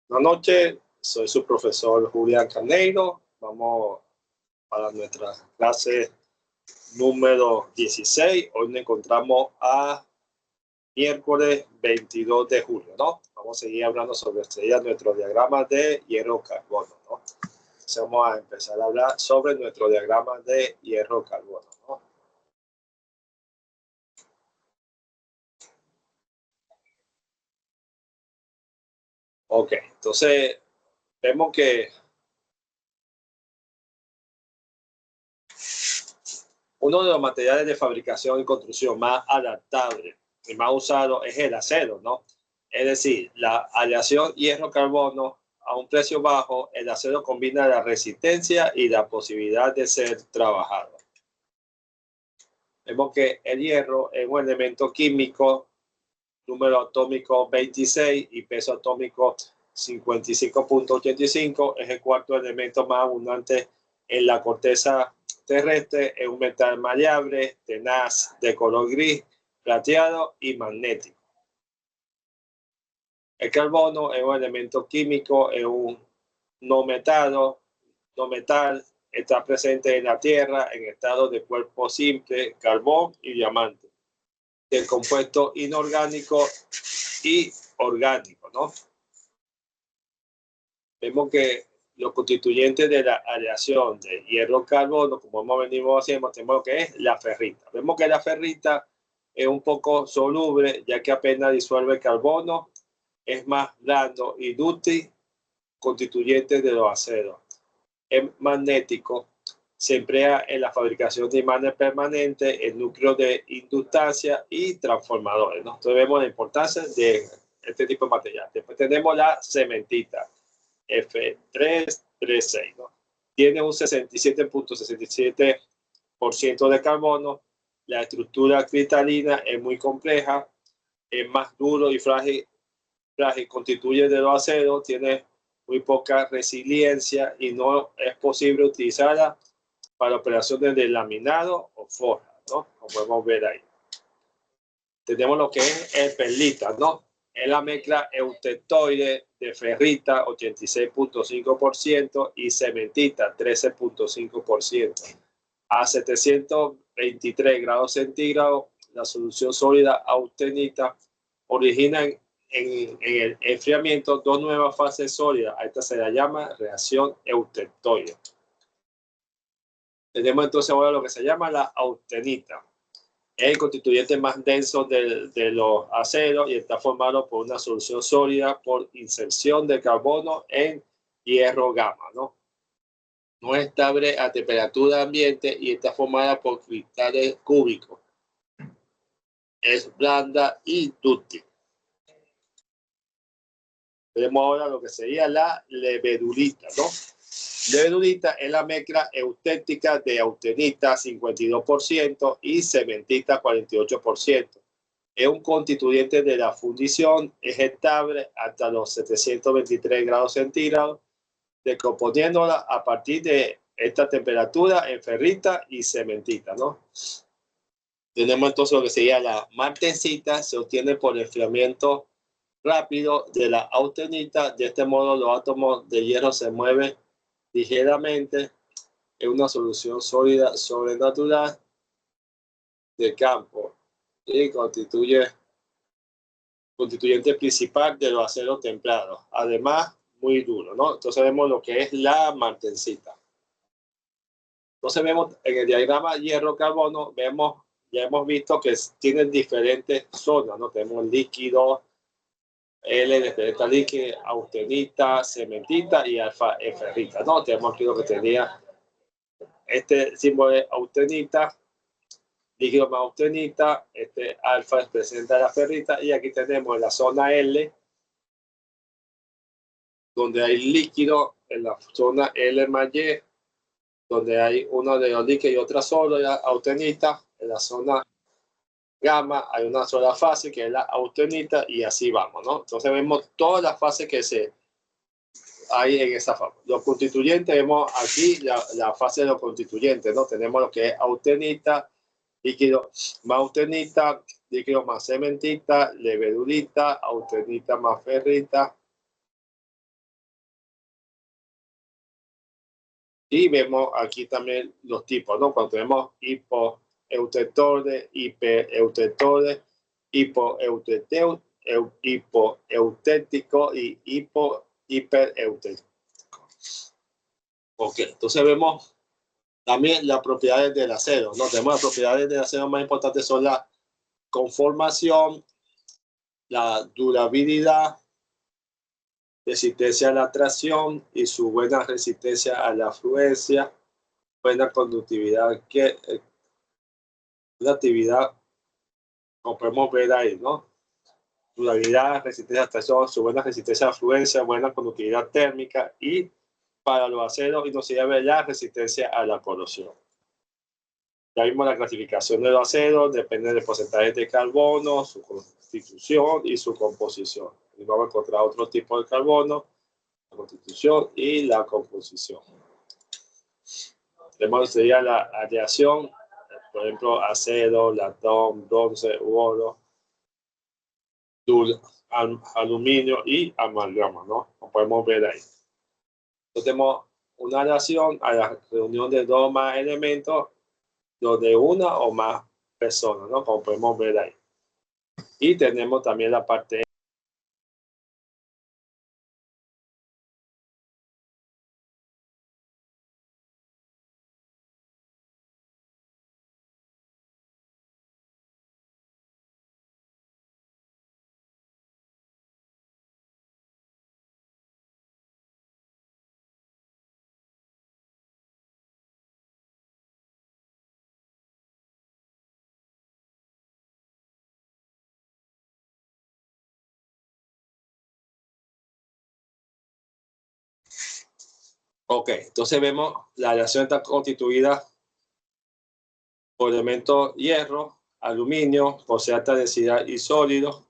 Buenas noches, soy su profesor Julián Carneiro. Vamos para nuestra clase número 16. Hoy nos encontramos a miércoles 22 de julio, ¿no? Vamos a seguir hablando sobre nuestro diagrama de hierro-carbono, ¿no? Entonces vamos a empezar a hablar sobre nuestro diagrama de hierro-carbono, ¿no? Ok, entonces vemos que uno de los materiales de fabricación y construcción más adaptables y más usado es el acero, ¿no? Es decir, la aleación hierro-carbono a un precio bajo, el acero combina la resistencia y la posibilidad de ser trabajado. Vemos que el hierro es un elemento químico, número atómico 26 y peso atómico 55.85. Es el cuarto elemento más abundante en la corteza terrestre. Es un metal maleable, tenaz, de color gris, plateado y magnético. El carbono es un elemento químico, es un no metal, está presente en la Tierra en estado de cuerpo simple, carbón y diamante. El compuesto inorgánico y orgánico, ¿no? Vemos que los constituyentes de la aleación de hierro-carbono, como hemos venido haciendo, tenemos lo que es la ferrita. Vemos que la ferrita es un poco soluble, ya que apenas disuelve el carbono, es más blando y dúctil, constituyente de los aceros. Es magnético, se emplea en la fabricación de imanes permanentes, en núcleos de inductancia y transformadores, ¿no? Entonces vemos la importancia de este tipo de material. Después tenemos la cementita, F336, ¿no? Tiene un 67.67% de carbono, la estructura cristalina es muy compleja, es más duro y frágil, constituye de los aceros, tiene muy poca resiliencia y no es posible utilizarla para operaciones de laminado o forja, ¿no? Como podemos ver ahí. Tenemos lo que es el perlita, ¿no? Es la mezcla eutectoide de ferrita 86.5% y cementita 13.5%. A 723 grados centígrados, la solución sólida austenita origina en el enfriamiento dos nuevas fases sólidas. A esta se la llama reacción eutectoide. Tenemos entonces ahora lo que se llama la austenita. Es el constituyente más denso de los aceros y está formado por una solución sólida por inserción de carbono en hierro gamma, ¿no? No es estable a temperatura ambiente y está formada por cristales cúbicos. Es blanda y dúctil. Tenemos ahora lo que sería la levedurita, ¿no? Levedurita es la mezcla eutéctica de austenita 52% y cementita 48%. Es un constituyente de la fundición, es estable hasta los 723 grados centígrados, descomponiéndola a partir de esta temperatura en ferrita y cementita, ¿no? Tenemos entonces lo que sería la martensita, se obtiene por enfriamiento rápido de la austenita. De este modo los átomos de hierro se mueven ligeramente en una solución sólida sobrenatural de campo y constituyente principal de los aceros templados, además muy duro, ¿no? Entonces vemos lo que es la martensita. Entonces vemos en el diagrama hierro-carbono, ya hemos visto que tienen diferentes zonas, ¿no? Tenemos líquido, L de esta líquida, austenita, cementita y alfa ferrita, ¿no? Tenemos aquí lo que tenía este símbolo de austenita, líquido más austenita, este alfa representa la ferrita y aquí tenemos en la zona L, donde hay líquido, en la zona L más Y, donde hay uno de los líquidos y otra sola austenita, en la zona gamma hay una sola fase que es la austenita y así vamos, ¿no? Entonces vemos todas las fases que hay en esa fase. Los constituyentes, vemos aquí la fase de los constituyentes, ¿no? Tenemos lo que es austenita, líquido más austenita, líquido más cementita, levedurita, austenita más ferrita, Y vemos aquí también los tipos, ¿no? Cuando tenemos hipoeutectores, hipereutectores, hipoeutético y hipereutético. Ok, entonces vemos también las propiedades del acero, ¿no? Tenemos las propiedades del acero más importantes son la conformación, la durabilidad, resistencia a la atracción y su buena resistencia a la fluencia, buena conductividad, la actividad, como podemos ver ahí, ¿no? Durabilidad, resistencia a la atracción, su buena resistencia a la fluencia, buena conductividad térmica y para los aceros inoxidables la resistencia a la corrosión. Ya vimos la clasificación de los aceros, depende del porcentaje de carbono, su constitución y su composición. Y vamos a encontrar otro tipo de carbono, la constitución y la composición. Tenemos sería la aleación, por ejemplo, acero, latón, bronce, oro, aluminio y amalgama, ¿no? Como podemos ver ahí. Entonces tenemos una aleación a la reunión de dos o más elementos, donde una o más personas, ¿no? Como podemos ver ahí. Y tenemos también la parte ok, entonces vemos la aleación está constituida por elementos hierro, aluminio, posee alta densidad y sólidos.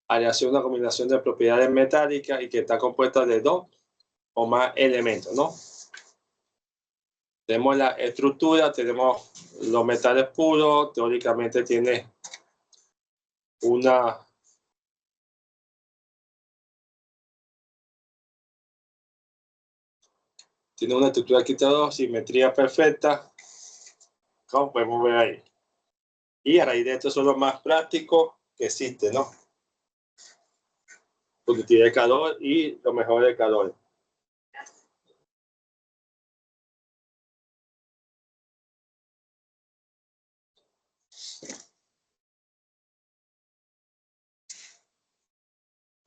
Aleación es una combinación de propiedades metálicas y que está compuesta de dos o más elementos, ¿no? Tenemos la estructura, tenemos los metales puros, teóricamente tiene una estructura equilibrada, simetría perfecta, como podemos ver ahí. Y a raíz de esto son los más prácticos que existen, ¿no? Conductividad de calor y lo mejor de calor.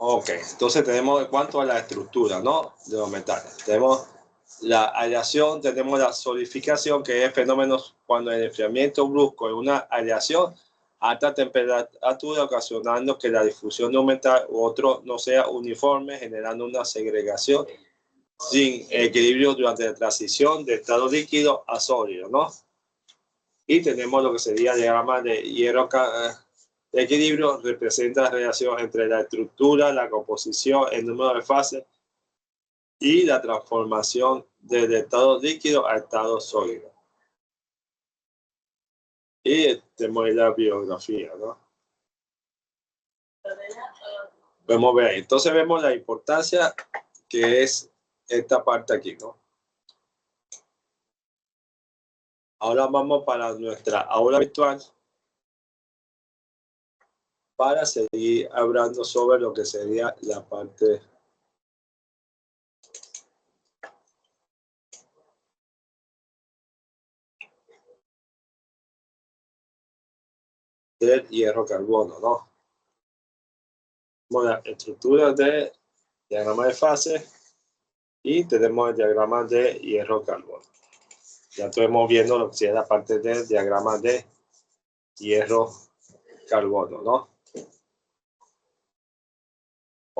Ok, entonces tenemos en cuanto a la estructura, ¿no? De los metales. Tenemos la aleación, tenemos la solidificación, que es fenómenos cuando el enfriamiento brusco de una aleación a alta temperatura, ocasionando que la difusión de un metal u otro no sea uniforme, generando una segregación sin equilibrio durante la transición de estado líquido a sólido, ¿no? Y tenemos lo que sería el diagrama de hierro de equilibrio, representa la relación entre la estructura, la composición, el número de fases y la transformación del estado líquido a estado sólido. Y tenemos la biografía, ¿no? Vamos a ver, entonces vemos la importancia que es esta parte aquí, ¿no? Ahora vamos para nuestra aula virtual para seguir hablando sobre lo que sería la parte del hierro carbono, ¿no? Bueno, estructura de diagrama de fase y tenemos el diagrama de hierro carbono. Ya estuvimos viendo lo que es la parte del diagrama de hierro carbono, ¿no?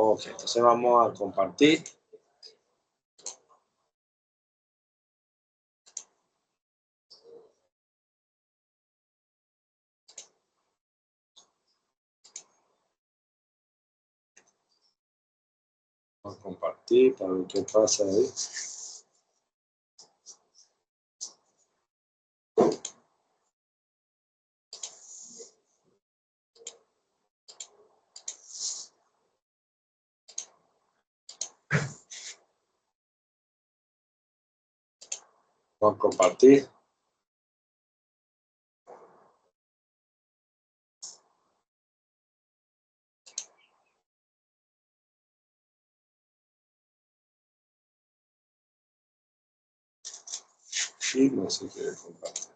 Ok, entonces vamos a compartir. Vamos a compartir para ver qué pasa ahí. Vamos a compartir. Y no se quiere compartir.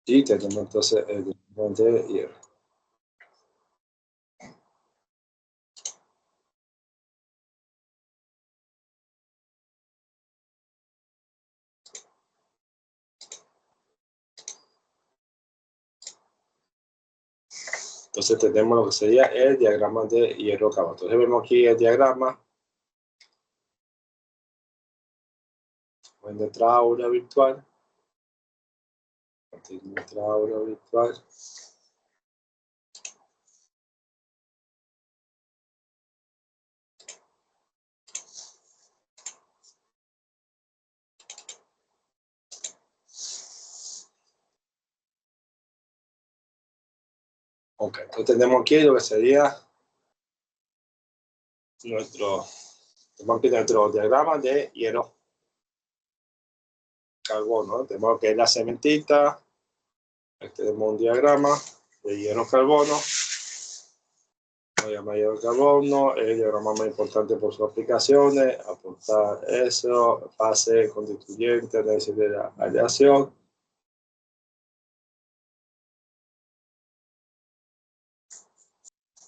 Y tenemos entonces el diamante de hierro. Entonces tenemos lo que sería el diagrama de hierro carbón. Entonces vemos aquí el diagrama. Voy a entrar a aula virtual. Nuestra aula virtual. Ok, entonces tenemos aquí lo que sería nuestro diagrama de hierro carbono, ¿no? Tenemos que es la cementita. Aquí tenemos un diagrama de hierro carbono. Hierro carbono, el diagrama más importante por sus aplicaciones, aportar eso, fase constituyente, análisis de la aleación.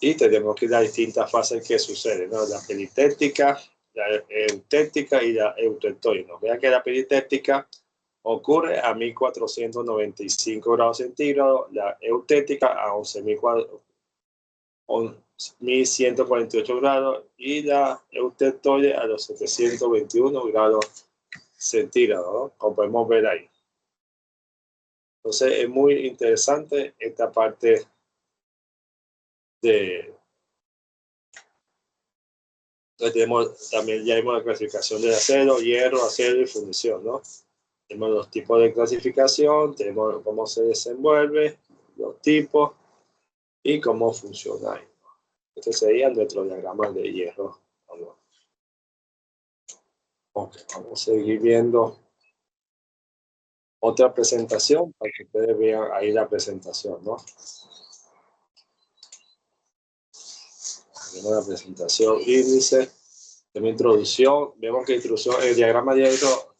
Y tenemos que las distintas fases que suceden, ¿no? La peritética, la eutética y la eutentoide. Vean que la peritética ocurre a 1495 grados centígrados, la eutética a 1148 grados y la eutentoide a los 721 grados centígrados, ¿no? Como podemos ver ahí. Entonces es muy interesante esta parte de... Entonces también ya vimos la clasificación de acero, hierro, acero y fundición, ¿no? Tenemos los tipos de clasificación, tenemos cómo se desenvuelve, los tipos y cómo funciona ahí. Este sería nuestro diagrama de hierro. Ok, vamos a seguir viendo otra presentación para que ustedes vean ahí la presentación, ¿no? Tenemos la presentación índice, tenemos introducción, vemos que introducción, el diagrama de hierro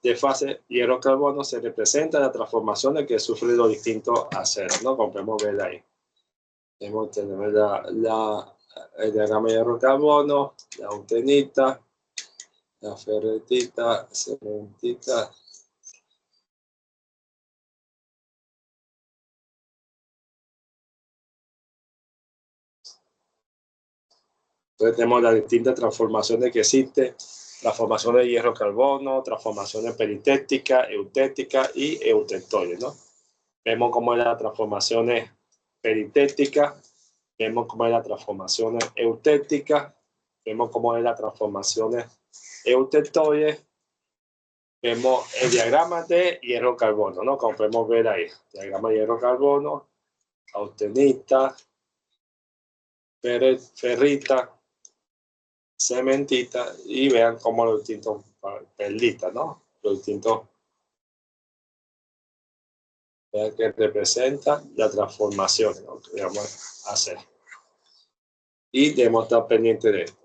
de fase hierro-carbono se representa las transformaciones que sufren los distintos aceros, ¿no? Como podemos ver ahí. Tenemos el diagrama de hierro-carbono, la austenita, la ferritita, cementita. Entonces tenemos las distintas transformaciones que existen, transformaciones de hierro-carbono, transformaciones peritéticas, eutéticas y eutentoides, ¿no? Vemos cómo es las transformaciones peritéticas, vemos cómo es las transformaciones eutéticas, vemos cómo es las transformaciones eutentoides, vemos el diagrama de hierro-carbono, ¿no? Como podemos ver ahí, diagrama de hierro-carbono, austenita, ferrita, cementita, y vean cómo los distintos perlitas, ¿no? Los distintos, vean que representa la transformación, ¿no? Que vamos a hacer. Y debemos estar pendientes de esto.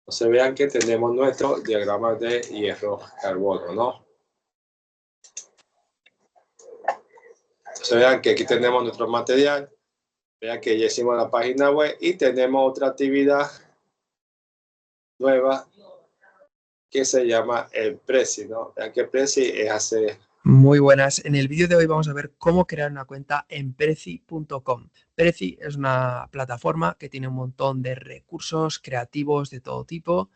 Entonces vean que tenemos nuestro diagrama de hierro-carbono, ¿no? Entonces vean que aquí tenemos nuestro material. Vean que ya hicimos la página web y tenemos otra actividad nueva que se llama el Prezi, ¿no? Vean que Prezi es hacer... Muy buenas. En el vídeo de hoy vamos a ver cómo crear una cuenta en Prezi.com. Prezi es una plataforma que tiene un montón de recursos creativos de todo tipo.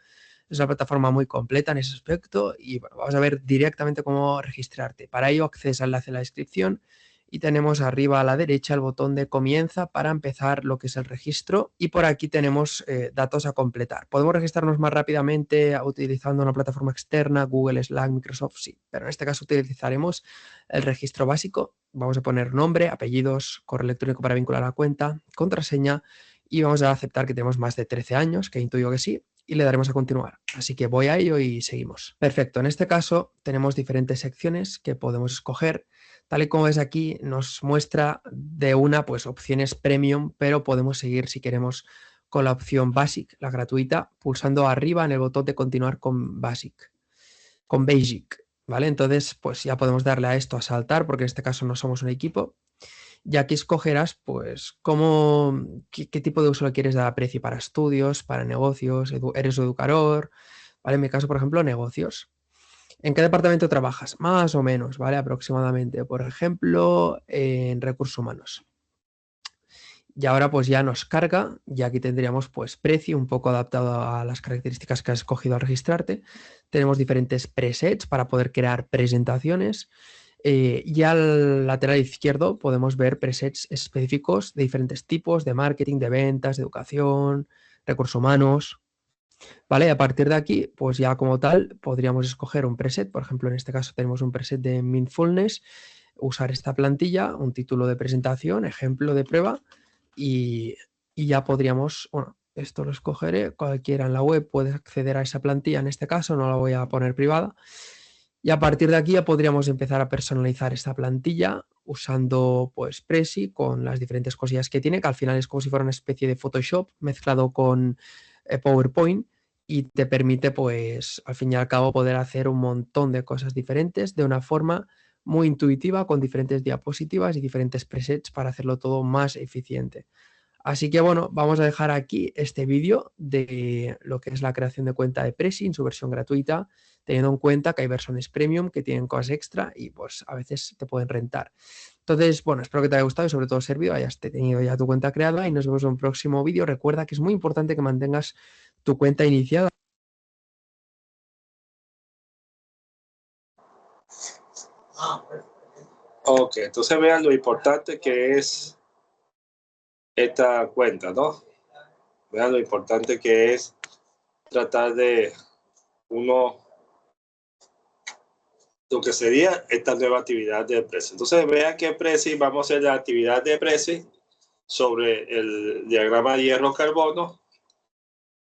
Es una plataforma muy completa en ese aspecto y bueno, vamos a ver directamente cómo registrarte. Para ello accedes al enlace en la descripción y tenemos arriba a la derecha el botón de comienza para empezar lo que es el registro, y por aquí tenemos datos a completar. ¿Podemos registrarnos más rápidamente utilizando una plataforma externa, Google, Slack, Microsoft? Sí, pero en este caso utilizaremos el registro básico. Vamos a poner nombre, apellidos, correo electrónico para vincular la cuenta, contraseña, y vamos a aceptar que tenemos más de 13 años, que intuyo que sí, y le daremos a continuar. Así que voy a ello y seguimos. Perfecto, en este caso tenemos diferentes secciones que podemos escoger. Tal y como ves aquí, nos muestra de una pues opciones premium, pero podemos seguir si queremos con la opción Basic, la gratuita, pulsando arriba en el botón de continuar con Basic, ¿vale? Entonces, pues ya podemos darle a esto a saltar, porque en este caso no somos un equipo. Y aquí escogerás, pues, qué tipo de uso le quieres dar a Prezi para estudios, para negocios, eres educador, ¿vale? En mi caso, por ejemplo, negocios. ¿En qué departamento trabajas? Más o menos, ¿vale? Aproximadamente, por ejemplo, en recursos humanos. Y ahora pues ya nos carga, y aquí tendríamos pues Prezi un poco adaptado a las características que has escogido al registrarte. Tenemos diferentes presets para poder crear presentaciones. Y al lateral izquierdo podemos ver presets específicos de diferentes tipos de marketing, de ventas, de educación, recursos humanos. ¿Vale? A partir de aquí, pues ya como tal, podríamos escoger un preset. Por ejemplo, en este caso tenemos un preset de Mindfulness, usar esta plantilla, un título de presentación, ejemplo de prueba, y, y ya podríamos, bueno, esto lo escogeré, cualquiera en la web puede acceder a esa plantilla, en este caso no la voy a poner privada. Y a partir de aquí ya podríamos empezar a personalizar esta plantilla usando pues Prezi con las diferentes cosillas que tiene, que al final es como si fuera una especie de Photoshop mezclado con PowerPoint, y te permite pues al fin y al cabo poder hacer un montón de cosas diferentes de una forma muy intuitiva, con diferentes diapositivas y diferentes presets para hacerlo todo más eficiente. Así que bueno, vamos a dejar aquí este vídeo de lo que es la creación de cuenta de Prezi en su versión gratuita, teniendo en cuenta que hay versiones premium que tienen cosas extra y pues a veces te pueden rentar. Entonces, bueno, espero que te haya gustado y sobre todo servido, hayas tenido ya tu cuenta creada, y nos vemos en un próximo vídeo. Recuerda que es muy importante que mantengas tu cuenta iniciada. Ok, entonces vean lo importante que es esta cuenta, ¿no? Vean lo importante que es tratar de uno, lo que sería esta nueva actividad de Prezi. Entonces vean que Prezi, vamos a hacer la actividad de Prezi sobre el diagrama de hierro-carbono,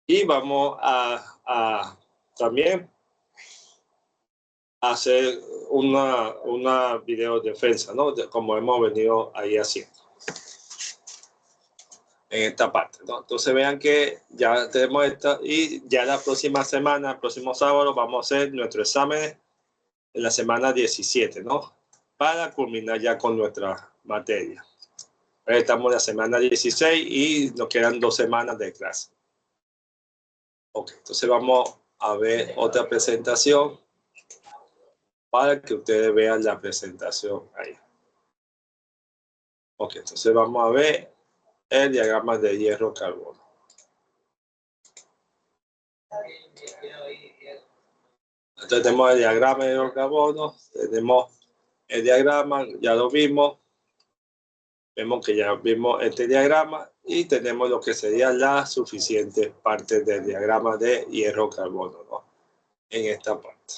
y vamos a también hacer una videodefensa, ¿no? Como hemos venido ahí haciendo en esta parte, ¿no? Entonces vean que ya tenemos esta, y ya la próxima semana, el próximo sábado, vamos a hacer nuestro examen en la semana 17, ¿no? Para culminar ya con nuestra materia. Estamos en la semana 16 y nos quedan 2 semanas de clase. Ok, entonces vamos a ver otra presentación para que ustedes vean la presentación ahí. Ok, entonces vamos a ver el diagrama de hierro-carbono. Entonces tenemos el diagrama de hierro-carbono, tenemos el diagrama, ya lo vimos. Vemos que ya vimos este diagrama y tenemos lo que sería la suficiente parte del diagrama de hierro-carbono, ¿no? En esta parte.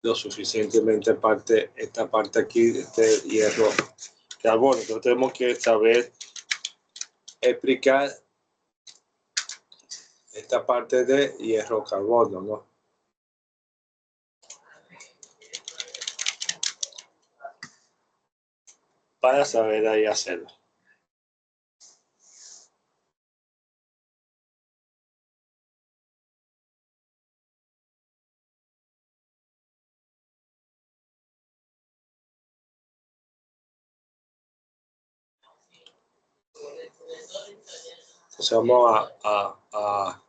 Lo suficientemente parte, esta parte aquí de hierro-carbono. Entonces tenemos que saber explicar esta parte de hierro-carbono, ¿no? Para saber ahí hacerlo. Entonces vamos a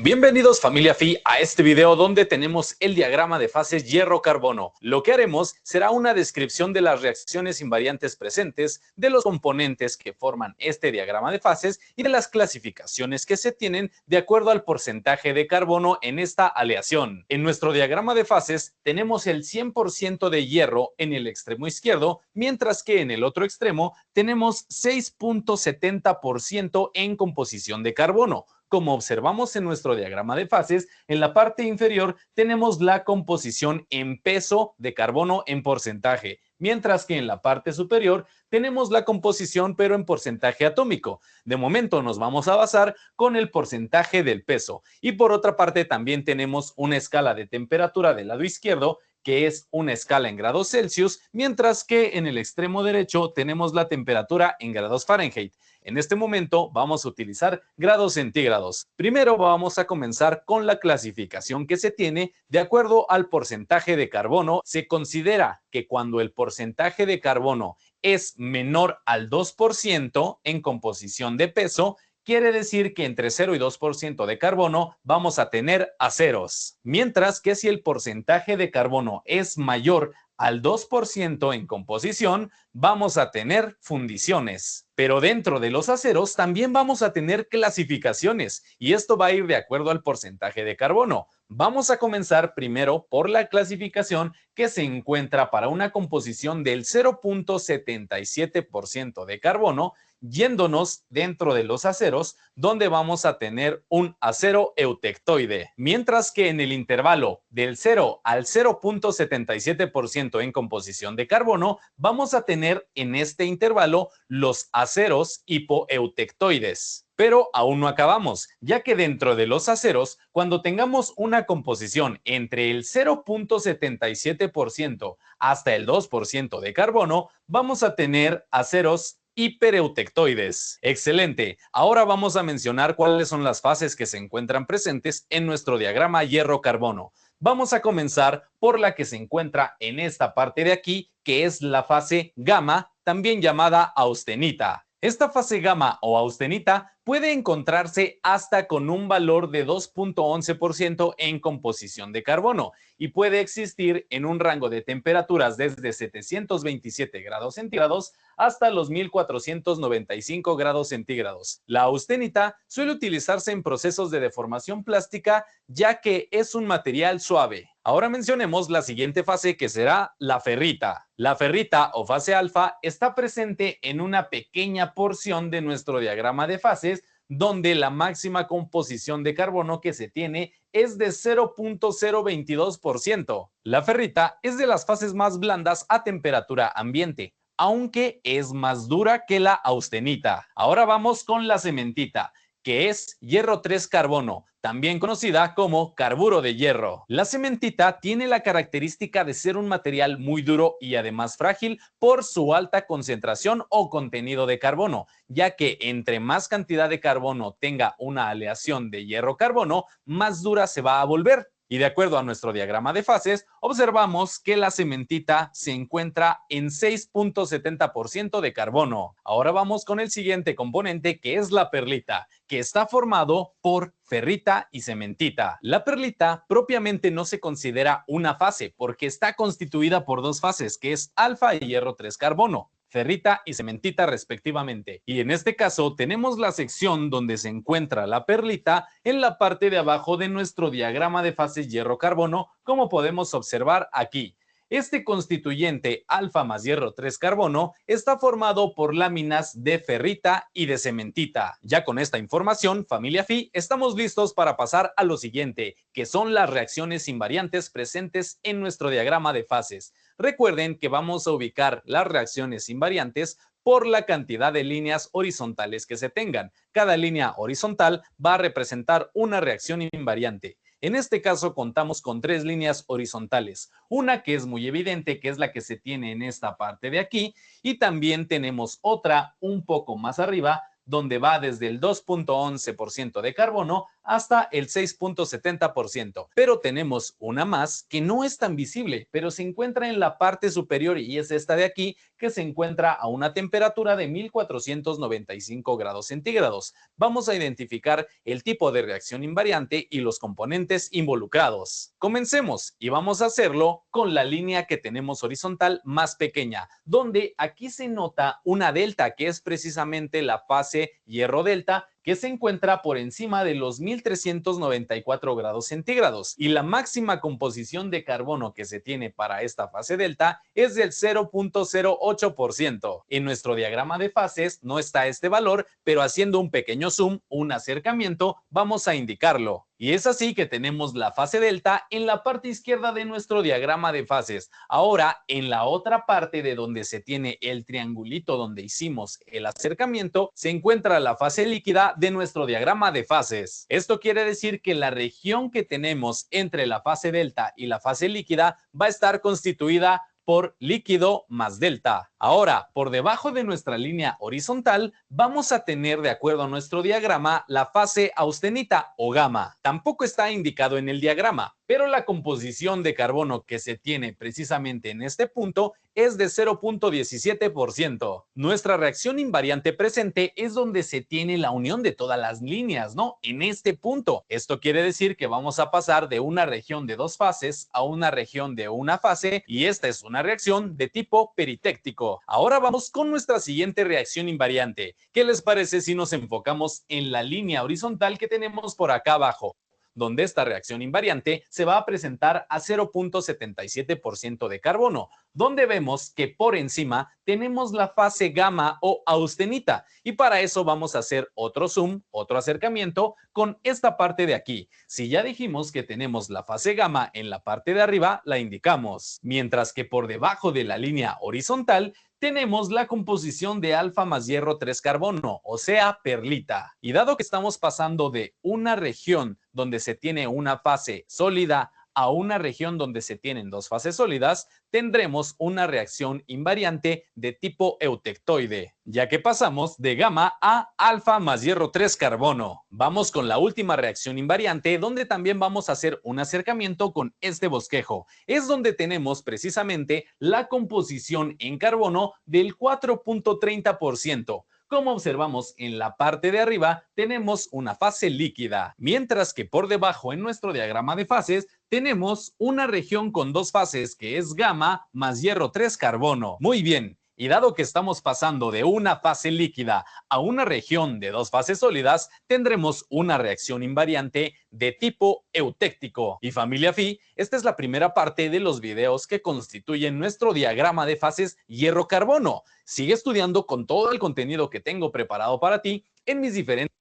Bienvenidos familia Phi a este video donde tenemos el diagrama de fases hierro-carbono. Lo que haremos será una descripción de las reacciones invariantes presentes, de los componentes que forman este diagrama de fases y de las clasificaciones que se tienen de acuerdo al porcentaje de carbono en esta aleación. En nuestro diagrama de fases tenemos el 100% de hierro en el extremo izquierdo, mientras que en el otro extremo tenemos 6.70% en composición de carbono. Como observamos en nuestro diagrama de fases, en la parte inferior tenemos la composición en peso de carbono en porcentaje, mientras que en la parte superior tenemos la composición pero en porcentaje atómico. De momento nos vamos a basar con el porcentaje del peso. Y por otra parte también tenemos una escala de temperatura del lado izquierdo, que es una escala en grados Celsius, mientras que en el extremo derecho tenemos la temperatura en grados Fahrenheit. En este momento vamos a utilizar grados centígrados. Primero vamos a comenzar con la clasificación que se tiene de acuerdo al porcentaje de carbono. Se considera que cuando el porcentaje de carbono es menor al 2% en composición de peso, quiere decir que entre 0 y 2% de carbono vamos a tener aceros. Mientras que si el porcentaje de carbono es mayor al 2% en composición, vamos a tener fundiciones. Pero dentro de los aceros también vamos a tener clasificaciones y esto va a ir de acuerdo al porcentaje de carbono. Vamos a comenzar primero por la clasificación que se encuentra para una composición del 0.77% de carbono, yéndonos dentro de los aceros, donde vamos a tener un acero eutectoide, mientras que en el intervalo del 0 al 0.77% en composición de carbono, vamos a tener en este intervalo los aceros hipoeutectoides. Pero aún no acabamos, ya que dentro de los aceros, cuando tengamos una composición entre el 0.77% hasta el 2% de carbono, vamos a tener aceros hipereutectoides. Excelente. Ahora vamos a mencionar cuáles son las fases que se encuentran presentes en nuestro diagrama hierro-carbono. Vamos a comenzar por la que se encuentra en esta parte de aquí, que es la fase gamma, también llamada austenita. Esta fase gamma o austenita puede encontrarse hasta con un valor de 2.11% en composición de carbono y puede existir en un rango de temperaturas desde 727 grados centígrados hasta los 1495 grados centígrados. La austenita suele utilizarse en procesos de deformación plástica ya que es un material suave. Ahora mencionemos la siguiente fase, que será la ferrita. La ferrita o fase alfa está presente en una pequeña porción de nuestro diagrama de fases, donde la máxima composición de carbono que se tiene es de 0.022%. La ferrita es de las fases más blandas a temperatura ambiente, aunque es más dura que la austenita. Ahora vamos con la cementita, que es hierro 3 carbono, también conocida como carburo de hierro. La cementita tiene la característica de ser un material muy duro y además frágil por su alta concentración o contenido de carbono, ya que entre más cantidad de carbono tenga una aleación de hierro-carbono, más dura se va a volver. Y de acuerdo a nuestro diagrama de fases, observamos que la cementita se encuentra en 6.70% de carbono. Ahora vamos con el siguiente componente, que es la perlita, que está formado por ferrita y cementita. La perlita propiamente no se considera una fase porque está constituida por dos fases, que es alfa y hierro 3 carbono. Ferrita y cementita respectivamente. Y en este caso tenemos la sección donde se encuentra la perlita en la parte de abajo de nuestro diagrama de fases hierro-carbono, como podemos observar aquí. Este constituyente alfa más hierro 3 carbono está formado por láminas de ferrita y de cementita. Ya con esta información, familia Phi, estamos listos para pasar a lo siguiente, que son las reacciones invariantes presentes en nuestro diagrama de fases. Recuerden que vamos a ubicar las reacciones invariantes por la cantidad de líneas horizontales que se tengan. Cada línea horizontal va a representar una reacción invariante. En este caso contamos con 3 líneas horizontales, una que es muy evidente, que es la que se tiene en esta parte de aquí, y también tenemos otra un poco más arriba, donde va desde el 2.11% de carbono hasta el 6.70%. Pero tenemos una más que no es tan visible, pero se encuentra en la parte superior y es esta de aquí, que se encuentra a una temperatura de 1495 grados centígrados. Vamos a identificar el tipo de reacción invariante y los componentes involucrados. Comencemos y vamos a hacerlo con la línea que tenemos horizontal más pequeña, donde aquí se nota una delta, que es precisamente la fase hierro delta, que se encuentra por encima de los 1394 grados centígrados, y la máxima composición de carbono que se tiene para esta fase delta es del 0.08%. En nuestro diagrama de fases no está este valor, pero haciendo un pequeño zoom, un acercamiento, vamos a indicarlo. Y es así que tenemos la fase delta en la parte izquierda de nuestro diagrama de fases. Ahora, en la otra parte de donde se tiene el triangulito donde hicimos el acercamiento, se encuentra la fase líquida de nuestro diagrama de fases. Esto quiere decir que la región que tenemos entre la fase delta y la fase líquida va a estar constituida por líquido más delta. Ahora, por debajo de nuestra línea horizontal, vamos a tener, de acuerdo a nuestro diagrama, la fase austenita o gamma. Tampoco está indicado en el diagrama, pero la composición de carbono que se tiene precisamente en este punto es de 0.17%. Nuestra reacción invariante presente es donde se tiene la unión de todas las líneas, ¿no? En este punto. Esto quiere decir que vamos a pasar de una región de dos fases a una región de una fase, y esta es una reacción de tipo peritéctico. Ahora vamos con nuestra siguiente reacción invariante. ¿Qué les parece si nos enfocamos en la línea horizontal que tenemos por acá abajo, donde esta reacción invariante se va a presentar a 0.77% de carbono, donde vemos que por encima tenemos la fase gamma o austenita, y para eso vamos a hacer otro zoom, otro acercamiento con esta parte de aquí. Si ya dijimos que tenemos la fase gamma en la parte de arriba, la indicamos, mientras que por debajo de la línea horizontal tenemos la composición de alfa más hierro 3 carbono, o sea, perlita. Y dado que estamos pasando de una región donde se tiene una fase sólida a una región donde se tienen dos fases sólidas, tendremos una reacción invariante de tipo eutectoide, ya que pasamos de gamma a alfa más hierro 3 carbono. Vamos con la última reacción invariante, donde también vamos a hacer un acercamiento con este bosquejo. Es donde tenemos precisamente la composición en carbono del 4.30%. Como observamos en la parte de arriba, tenemos una fase líquida, mientras que por debajo en nuestro diagrama de fases tenemos una región con dos fases, que es gamma más hierro 3 carbono. Muy bien. Y dado que estamos pasando de una fase líquida a una región de dos fases sólidas, tendremos una reacción invariante de tipo eutéctico. Y familia Phi, esta es la primera parte de los videos que constituyen nuestro diagrama de fases hierro-carbono. Sigue estudiando con todo el contenido que tengo preparado para ti en mis diferentes...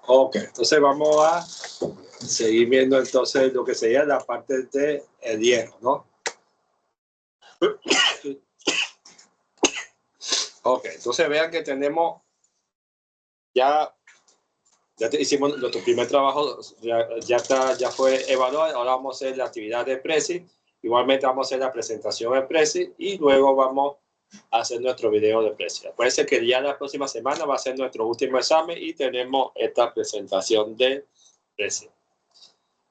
Ok, entonces vamos a seguir viendo entonces lo que sería la parte del hierro, ¿no? Ok, entonces vean que tenemos ya hicimos nuestro primer trabajo, ya fue evaluado. Ahora vamos a hacer la actividad de Prezi. Igualmente vamos a hacer la presentación de Prezi y luego vamos a hacer nuestro video de Prezi. Acuérdense que ya la próxima semana va a ser nuestro último examen y tenemos esta presentación de Prezi.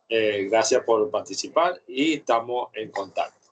Gracias por participar y estamos en contacto.